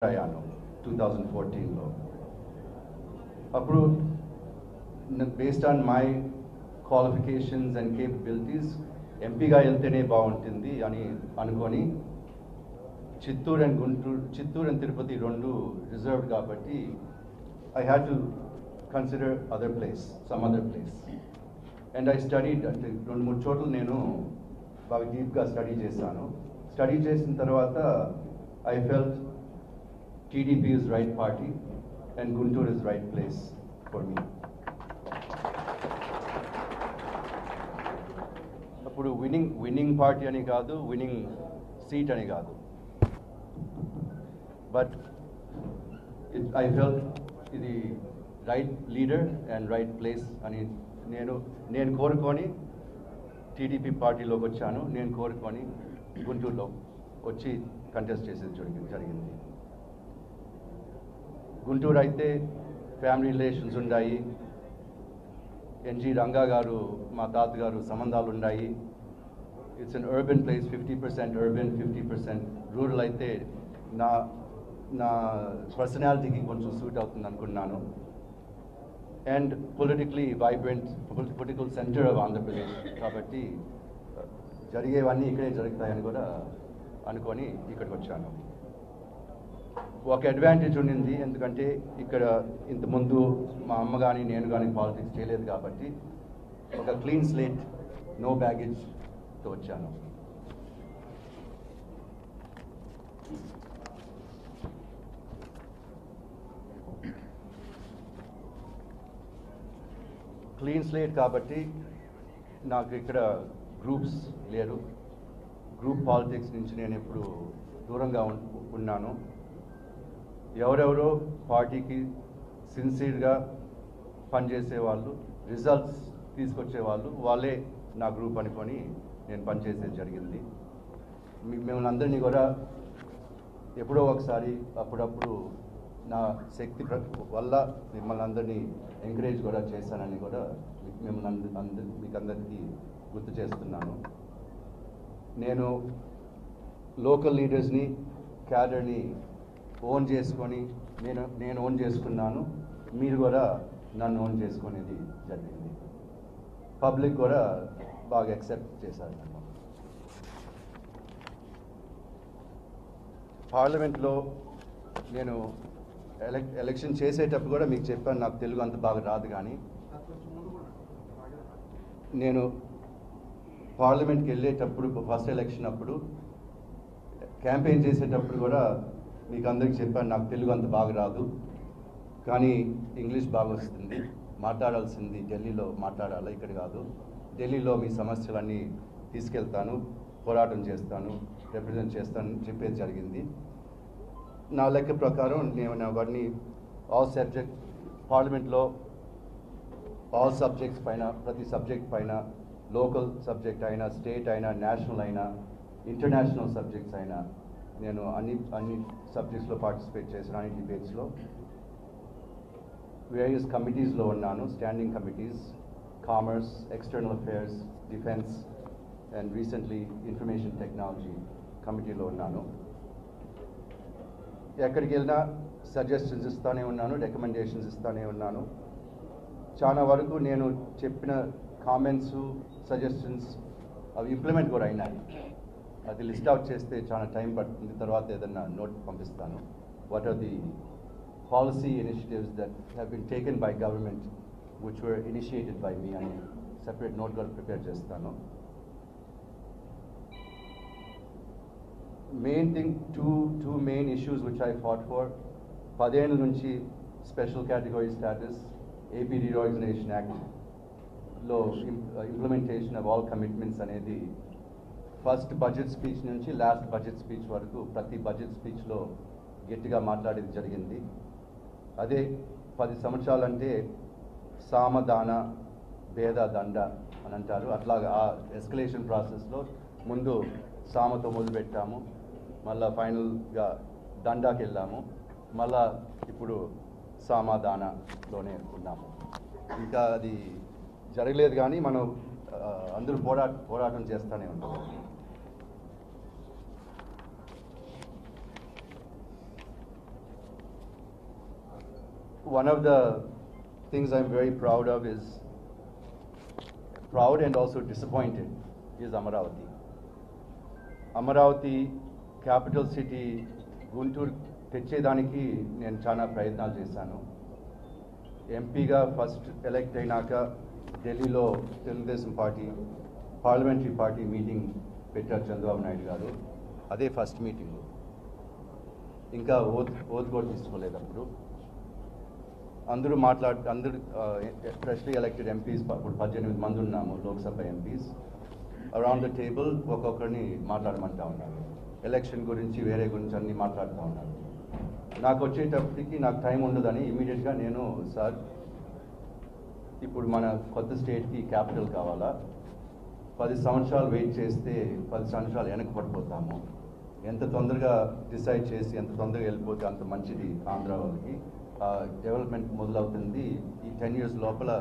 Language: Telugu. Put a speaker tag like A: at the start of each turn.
A: అయ్యాను 2014లో. అప్పుడు based on my qualifications and capabilities ఎంపీగా వెళ్తేనే బాగుంటుంది అని అనుకొని చిత్తూరు అండ్ తిరుపతి రెండు రిజర్వ్డ్ కాబట్టి I had to consider some other place and I studied అంటే 2-3 చోట్ల నేను బాగా డీప్గా స్టడీ చేశాను. స్టడీ చేసిన తర్వాత I felt TDP is right party and Guntur is right place for me. అప్పుడు విన్నింగ్ పార్టీ అని కాదు, విన్నింగ్ సీట్ అని కాదు, బట్ ఐ ఫెల్ట్ ఇది right leader and right place అని నేను కోరుకొని టీడీపీ పార్టీలోకి వచ్చాను. నేను కోరుకొని గుంటూరులో వచ్చి కంటెస్ట్ చేసేది జరిగింది. గుంటూరు అయితే ఫ్యామిలీ రిలేషన్స్ ఉన్నాయి, ఎన్జి రంగా గారు మా తాతగారు సంబంధాలు ఉన్నాయి. It's an urban place, 50% urban 50% rural అయితే నా పర్సనాలిటీకి కొంచెం సూట్ అవుతుంది అనుకున్నాను. And politically vibrant political centre of Andhra Pradesh కాబట్టి జరిగేవన్నీ ఇక్కడే జరుగుతాయని కూడా అనుకొని ఇక్కడికి వచ్చాను. ఒక అడ్వాంటేజ్ ఉండింది, ఎందుకంటే ఇక్కడ ఇంతకుముందు మా అమ్మ కానీ నేను కానీ పాలిటిక్స్ చేయలేదు కాబట్టి ఒక క్లీన్ స్లేట్, నో బ్యాగేజ్తో వచ్చాను. క్లీన్ స్లేట్ కాబట్టి నాకు ఇక్కడ గ్రూప్స్ లేరు. గ్రూప్ పాలిటిక్స్ నుంచి నేను ఎప్పుడు దూరంగా ఉన్నాను. ఎవరెవరో పార్టీకి సిన్సియర్గా పనిచేసేవాళ్ళు, రిజల్ట్స్ తీసుకొచ్చేవాళ్ళు, వాళ్ళే నా గ్రూప్ అనుకొని నేను పనిచేసేది జరిగింది. మిమ్మల్ని అందరినీ కూడా ఎప్పుడో ఒకసారి అప్పుడప్పుడు నా శక్తి వల్ల మిమ్మల్ని అందరినీ ఎంకరేజ్ కూడా చేశానని కూడా మీకు అందరికీ గుర్తు చేస్తున్నాను. నేను లోకల్ లీడర్స్ని, క్యాడర్ని ఓన్ చేసుకొని నేను ఓన్ చేసుకున్నాను. మీరు కూడా నన్ను ఓన్ చేసుకునేది జరిగింది. పబ్లిక్ కూడా బాగా యాక్సెప్ట్ చేశారు. పార్లమెంట్లో నేను ఎలక్షన్ చేసేటప్పుడు కూడా మీకు చెప్పాను, నాకు తెలుగు అంత బాగా రాదు, కానీ నేను పార్లమెంట్కి వెళ్ళేటప్పుడు ఫస్ట్ ఎలక్షన్ అప్పుడు క్యాంపెయిన్ చేసేటప్పుడు కూడా మీకు అందరికీ చెప్పాను, నాకు తెలుగు అంత బాగా రాదు, కానీ ఇంగ్లీష్ బాగా వస్తుంది, మాట్లాడాల్సింది ఢిల్లీలో మాట్లాడాలి, ఇక్కడ కాదు. ఢిల్లీలో మీ సమస్యలన్నీ తీసుకెళ్తాను, పోరాటం చేస్తాను, రిప్రజెంట్ చేస్తాను చెప్పేది జరిగింది. నా లెక్క ప్రకారం నేను అవన్నీ పార్లమెంట్లో ఆల్ సబ్జెక్ట్స్ పైన, ప్రతి సబ్జెక్ట్ పైన, లోకల్ సబ్జెక్ట్ అయినా, స్టేట్ అయినా, నేషనల్ అయినా, ఇంటర్నేషనల్ సబ్జెక్ట్స్ అయినా నేను అన్ని సబ్జెక్ట్స్లో పార్టిసిపేట్ చేశాను. అన్ని డిబేట్స్లో వేరియస్ కమిటీస్లో ఉన్నాను. Standing committees, commerce, external affairs, defence and recently information technology కమిటీలో ఉన్నాను. ఎక్కడికి వెళ్ళినా సజెషన్స్ ఇస్తూనే ఉన్నాను, రికమెండేషన్స్ ఇస్తూనే ఉన్నాను. చాలా వరకు నేను చెప్పిన కామెంట్స్, సజెషన్స్ అవి ఇంప్లిమెంట్ కూడా అయినాయి. అది లిస్ట్ అవుట్ చేస్తే చాలా టైం పడుతుంది, తర్వాత ఏదన్నా నోట్ పంపిస్తాను. What are the policy initiatives that have been taken by government which were initiated by me అని సెపరేట్ నోట్ కూడా ప్రిపేర్ చేస్తాను. Main thing, two main issues which I fought for. 10 ఏళ్ళ నుంచి special category status, AP reorganisation యాక్ట్లో ఇంప్లిమెంటేషన్ ఆఫ్ ఆల్ కమిట్మెంట్స్ అనేది ఫస్ట్ బడ్జెట్ స్పీచ్ నుంచి లాస్ట్ బడ్జెట్ స్పీచ్ వరకు ప్రతి బడ్జెట్ స్పీచ్లో గట్టిగా మాట్లాడేది జరిగింది. అదే 10 సంవత్సరాలంటే సామదాన భేద దండ అని అంటారు. అట్లాగా ఆ ఎస్కలేషన్ ప్రాసెస్లో ముందు సామతో మొదలుపెట్టాము, మళ్ళీ ఫైనల్గా దండాకి వెళ్ళాము, మళ్ళా ఇప్పుడు సామాధానలోనే ఉన్నాము. ఇంకా అది జరగలేదు, కానీ మనం అందరూ పోరాటం చేస్తూనే ఉంటాం. one of the things I'm very proud of is, proud and also disappointed, is Amaravati. Amaravati capital city Guntur తెచ్చేదానికి నేను చాలా ప్రయత్నాలు చేశాను. ఎంపీగా ఫస్ట్ ఎలక్ట్ అయినాక ఢిల్లీలో Telugu Desam party parliamentary party meeting పెట్టారు చంద్రబాబు నాయుడు గారు. అదే ఫస్ట్ మీటింగ్. ఇంకా ఓత్ కూడా తీసుకోలేదు. అప్పుడు అందరూ ఫ్రెష్లీ ఎలక్టెడ్ ఎంపీస్, ఇప్పుడు 18 మంది ఉన్నాము Lok Sabha MPs. Around the table ఒక్కొక్కరిని మాట్లాడమంటా ఉన్నారు. ఎలక్షన్ గురించి, వేరే గురించి అన్నీ మాట్లాడుతూ ఉన్నారు. నాకు వచ్చేటప్పటికి నాకు టైం ఉండదని ఇమీడియట్గా నేను, సార్ ఇప్పుడు మన కొత్త స్టేట్కి క్యాపిటల్ కావాలా, 10 సంవత్సరాలు వెయిట్ చేస్తే 10 సంవత్సరాలు వెనక్కి పడిపోతాము. ఎంత తొందరగా డిసైడ్ చేసి ఎంత తొందరగా వెళ్ళిపోతే అంత మంచిది ఆంధ్ర వాళ్ళకి. డెవలప్మెంట్ మొదలవుతుంది. ఈ 10 years లోపల